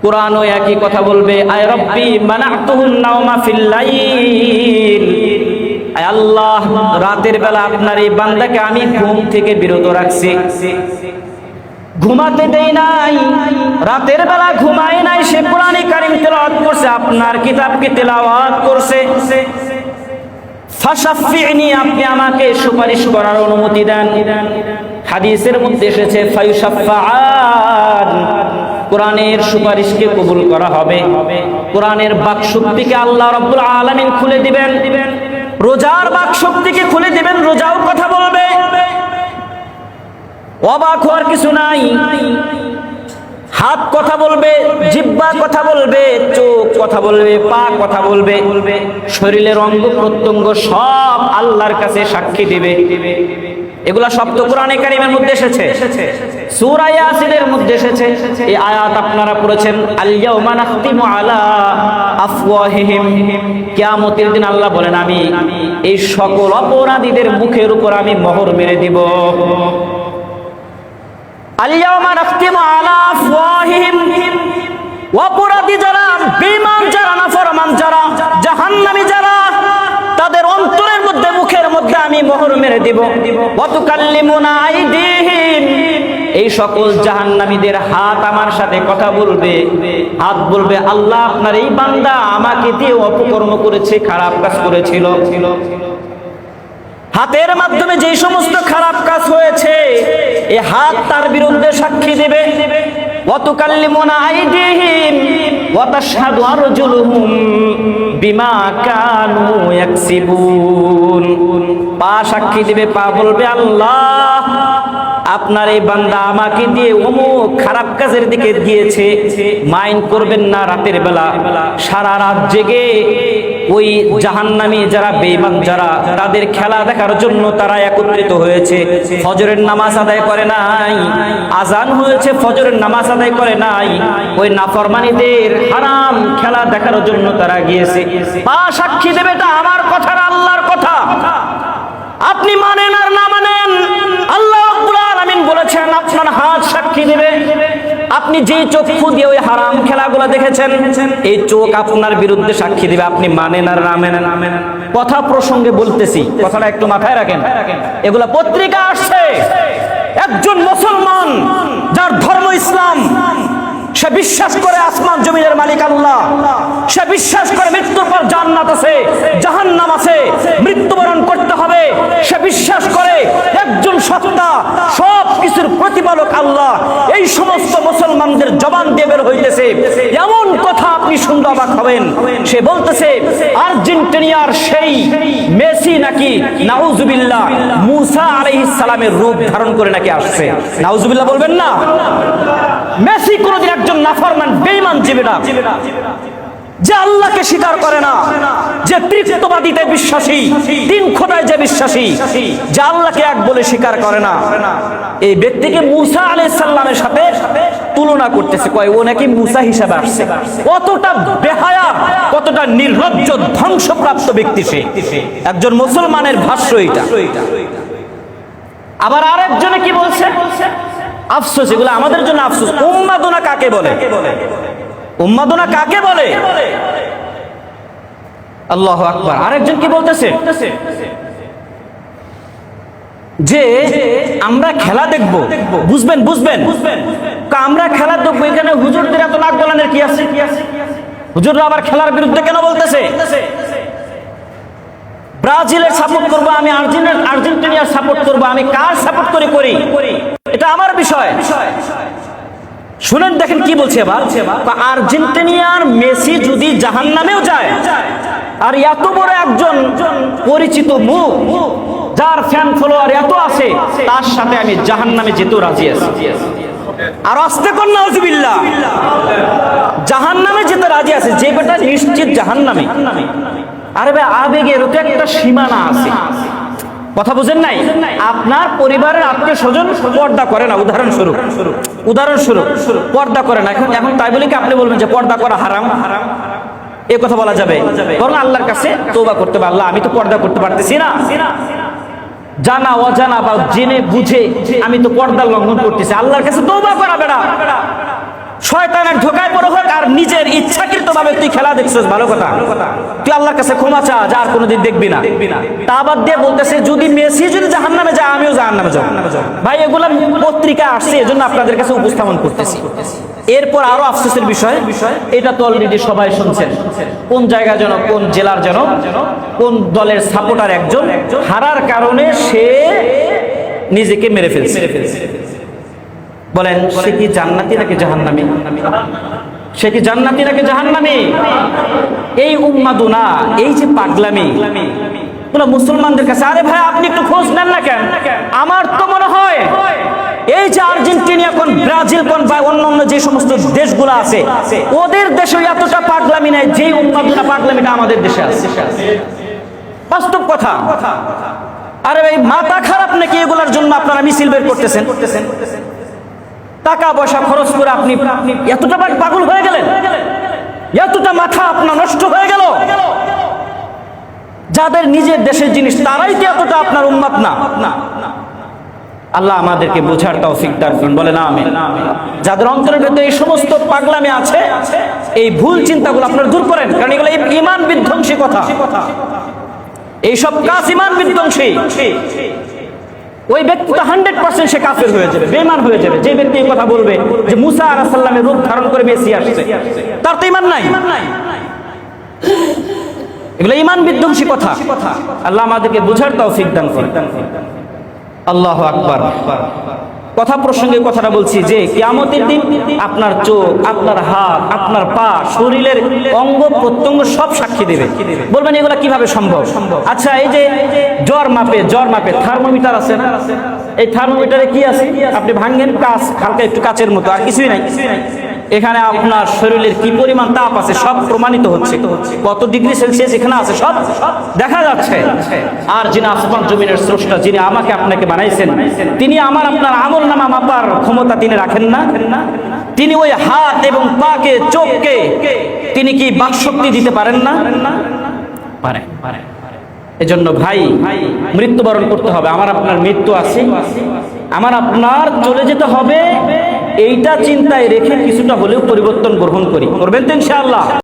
কুরআনও একই কথা বলবে, আয় রব্বি মানাতুহুন নাওমা ফিল লাইল, আয় আল্লাহ রাতের বেলা আপনার এই বান্দাকে আমি ঘুম থেকে বিরত রাখছি, ঘুমাতে দেই নাই, রাতের বেলা ঘুমায় নাই, সে কোরআনে কারীম তেলাওয়াত করছে, আপনার কিতাবকে তেলাওয়াত করছে। ফাশাফিনি, আপনি আমাকে সুপারিশ করার অনুমতি দেন। হাদিসের মধ্যে এসেছে ফায়ুশাফাআন, কোরআনের সুপারিশকে কবুল করা হবে, কোরআনের বাকশক্তিকে আল্লাহ রাব্বুল আলামিন খুলে দিবেন, রোজার বাকশক্তিকে খুলে দিবেন, রোজাও কথা বলবে। অবাক হওয়ার কিছু নাই, হাত কথা বলবে, জিহ্বা কথা বলবে, চোখ কথা বলবে, পা কথা বলবে, শরীরের অঙ্গ প্রত্যঙ্গ সব আল্লাহর কাছে সাক্ষী দিবে। এগুলা সব তো কোরআনে কারীমের মধ্যে এসেছে, সূরা ইয়াসিনের মধ্যে এসেছে। এই আয়াত আপনারা পড়েছেন, আল ইয়াউমা নাখতিমু আলা আফওয়াহিহিম, কিয়ামতের দিন আল্লাহ বলেন আমি এই সকল অপরাধীদের মুখের উপর আমি মোহর মেরে দিব। আল ইয়াউমা নাখতিমু আলা আফওয়াহিহিম, অপরাধী যারা, বেঈমান যারা, নাফরমান যারা, জাহান্নামী যারা, তাদের অন্তরের মধ্যে, মুখের মধ্যে আমি মোহর মেরে দিব। ওয়া তুকাল্লিমুনা আইদিহিম, এই সকল জাহান্নামীদের হাত আমার সাথে কথা বলবে, হাত বলবে আল্লাহ আপনার এই বান্দা আমাকে দিয়ে অপকর্ম করেছে, খারাপ কাজ করেছিল। হাতের মাধ্যমে যে সমস্ত খারাপ কাজ হয়েছে এই হাত তার বিরুদ্ধে সাক্ষী দেবে। ওয়া তুকাল্লিমুনা আইদিহিম ওয়া তাশহাদু আরজুলুহুম বিমা কানু ইয়াকসিবুন, পা সাক্ষী দেবে, পা বলবে আল্লাহ আপনার এই বান্দা আমাকে দিয়ে অমুক খারাপ কাজের দিকে দিয়েছে। মাইন্ড করবেন না, রাতের বেলা সারা রাত জেগে ওই জাহান্নামী যারা, বেঈমান যারা, তাদের খেলা দেখার জন্য তারা একত্রিত হয়েছে। ফজরের নামাজ আদায় করে নাই, আজান হয়েছে, ফজরের নামাজ আদায় করে নাই, ওই নাফরমানীদের হারাম খেলা দেখার জন্য তারা গিয়েছে। পা সাক্ষী দেবে, এটা আমার কথা না আল্লাহর কথা। আপনি মানেন আর না মানেন, আল্লাহ রাব্বুল আলামিন বলেছেন আপনার হাত সাক্ষী দেবে। আপনি যে চক্ষু দিয়ে ওই হারাম খেলাগুলো দেখেছেন, এই চোখ আপনার বিরুদ্ধে সাক্ষী দিবে, আপনি মানেন আর না মানেন। কথা প্রসঙ্গে বলতেছি, কথাটা একটু মাথায় রাখেন। এগুলা পত্রিকা আসছে, একজন মুসলমান যার ধর্ম ইসলাম, সে বিশ্বাস করে আসমান জমিনের মালিক আল্লাহ, সে বিশ্বাস করে মৃত্যুর পর জান্নাত আছে, জাহান্নাম আছে, মৃত্যুবরণ করতে হবে, সে বিশ্বাস করে একজন সত্তা, সব কিছুর প্রতিপালক আল্লাহ। এই সমস্ত মুসলমানদের জবান দিয়ে বের হইতেছে এমন কথা, আপনি শুনতে অবাক হবেন। সে বলতেছে আর্জেন্টিনার সেই মেসি নাকি নাউজুবিল্লাহ মুসা আলাইহিস সালামের রূপ ধারণ করে নাকি আসছে। নাউজুবিল্লাহ বলবেন না? মেসি কোনদিন একজন নাফরমান বেঈমান জীবেরা, যে আল্লাহকে স্বীকার করে না, যে ত্রিত্ববাদিতে বিশ্বাসী, তিন খোদায় যে বিশ্বাসী, যে আল্লাহকে এক বলে স্বীকার করে না, এই ব্যক্তিকে মুসা আলাইহিস সালামের সাথে তুলনা করতেছে, কয় ও নাকি মুসা হিসেবে আসছে। কতটা বেহায়া, কতটা নির্লজ্জ, ধ্বংসপ্রাপ্ত ব্যক্তি সে। একজন মুসলমানের ভাষ্য এটা। আবার আরেকজনে কি বলছে? আফসোস, এগুলো আমাদের জন্য আফসোস। উম্মাদনা কাকে বলে? উম্মাদনা কাকে বলে? আল্লাহু আকবার। আরেকজন কি বলতেছে যে আমরা খেলা দেখব, বুঝবেন বুঝবেন, আমরা খেলা দেখবো, এখানে হুজুরদের এত নাক গলানের কি আছে? হুজুররা আবার খেলার বিরুদ্ধে কেন বলতেছে? ব্রাজিলের সাপোর্ট করবো আমি, আর্জেন্টিনার সাপোর্ট করবো আমি, কার সাপোর্ট করি এটা আমার বিষয়। শুনেন, দেখেন কি বলছে এবার। আর্জেন্টিনার মেসি যদি জাহান্নামেও যায়, আর এত বড় একজন পরিচিত মুখ, যার ফ্যান ফলোয়ার এত আছে, তার সাথে আমি জাহান্নামে যেতেও রাজি আছি। আর আস্তে কর নাউজুবিল্লাহ, জাহান্নামে যেতে রাজি আছে, যে বেটা নিশ্চিত জাহান্নামে। আরে ভাই, আবেগের তো একটা সীমানা আছে, কথা বুঝেন নাই? আপনার পরিবারের আত্মীয় স্বজন পর্দা করে না, উদাহরণস্বরূপ পর্দা করে না। এখন তাই বলে কি আপনি বলবেন যে পর্দা করা হারাম? এ কথা বলা যাবে? বরং আল্লাহর কাছে তওবা করতে হবে, আল্লাহ আমি তো পর্দা করতে পারতেছি না, জানা অজানা বা জেনে বুঝে আমি তো পর্দা লঙ্ঘন করতেছি, আল্লাহর কাছে তওবা করা বেড়া। শয়তানের ধোকায় পড়ে হোক আর নিজের ইচ্ছাকৃতভাবে তুই খেলা দেখছিস, ভালো কথা, তুই আল্লাহর কাছে ক্ষমা চা, যা আর কোনোদিন দেখবি না। তা বাদ দিয়ে বলতেছে যদি মেসি যদি জাহান্নামে যায় আমিও জাহান্নামে যাব। ভাই এগুলা পত্রিকা আসছে, এজন্য আপনাদের কাছে উপস্থাপন করতেছি। এরপর আরো আফসোসের বিষয়, এটা তো অলরেডি সবাই শুনছেন, কোন জায়গায় যেন, কোন জেলার যেন কোন দলের সাপোর্টার একজন হারার কারণে সে নিজেকে মেরে ফেলছে। বলেন সে কি জান্নাতি নাকি জাহান্নামী? সে কি জান্নাতি নাকি জাহান্নামী? এই উম্মাদুনা, এই যে পাগলামি মুসলমানদের কাছে, আরে ভাই আপনি একটু খোঁজ নেন না কেন? আমার তো মনে হয় এই যে আর্জেন্টিনা কোন, ব্রাজিল কোন, বা অন্যান্য যে সমস্ত দেশগুলো আছে ওদের দেশে এতটা পাগলামি নাই যে উম্মাদুনা পাগলামিটা আমাদের দেশে আছে। বাস্তব কথা। আরে ভাই মাথা খারাপ নাকি এগুলার জন্য আপনারা মিছিল বের করতেছেন? টাকা পয়সা খরচ করে আপনি এতটা পাগল হয়ে গেলেন, এতটা মাথা আপনার নষ্ট হয়ে গেল। যাদের নিজের দেশের জিনিস তারাই তো এতটা আপনার উম্মত না। আল্লাহ আমাদেরকে বোঝার তৌফিক দান করুন, বলে না আমিন। যাদের অন্তরের ভেতরে এই সমস্ত পাগলামি আছে, এই ভুল চিন্তাগুলো আপনারা দূর করেন, কারণ এগুলো ঈমান বিধ্বংসী কথা, এইসব কাজ ঈমান বিধ্বংসী। ওই ব্যক্তি তো 100% সে কাফের হয়ে যাবে, বেঈমান হয়ে যাবে। যে ব্যক্তি এই কথা বলবে যে মুসা আলাইহিস সালামের রূপ ধারণ করে মেসি আসছে, তার তো ঈমান নাই। এগুলো ঈমান বিধ্বংসী কথা। আল্লাহ আমাদেরকে বুঝার তৌফিক দান করুন। আল্লাহু আকবার। কথা প্রসঙ্গে কথাটা বলছি যে কিয়ামতের দিন আপনার চোখ, আপনার হাত, আপনার পা, শরীরের অঙ্গ প্রত্যঙ্গ সব সাক্ষী দেবে। বলবেন এগুলা কিভাবে সম্ভব? আচ্ছা এই যে জ্বর মাপে থার্মোমিটার আছে না, এই থার্মোমিটারে কি আছে? আপনি ভাঙেন, কাঁচ, হালকা একটু কাচের মতো, আর কিছুই নাই। এখানে আপনার শরীরের কি পরিমাণ তাপ আছে সব প্রমাণিত হচ্ছে, কত ডিগ্রি সেলসিয়াস এখানে আছে সব দেখা যাচ্ছে। আর যিনি আসমান জমিনের স্রষ্টা, যিনি আমাকে আপনাকে বানাইছেন, তিনি আমার আপনার আমল নামা মাপার ক্ষমতা তিনি রাখেন না? তিনি ওই হাত এবং পাকে, চোখকে তিনি কি বাকশক্তি দিতে পারেন না? পারে। এজন্য ভাই মৃত্যুবরণ করতে হবে, আমার আপনার মৃত্যু আছে, আমার আপনার চলে যেতে হবে, এইটা চিন্তায় রেখে কিছুটা হলেও পরিবর্তন গ্রহণ করবেন তো ইনশাআল্লাহ।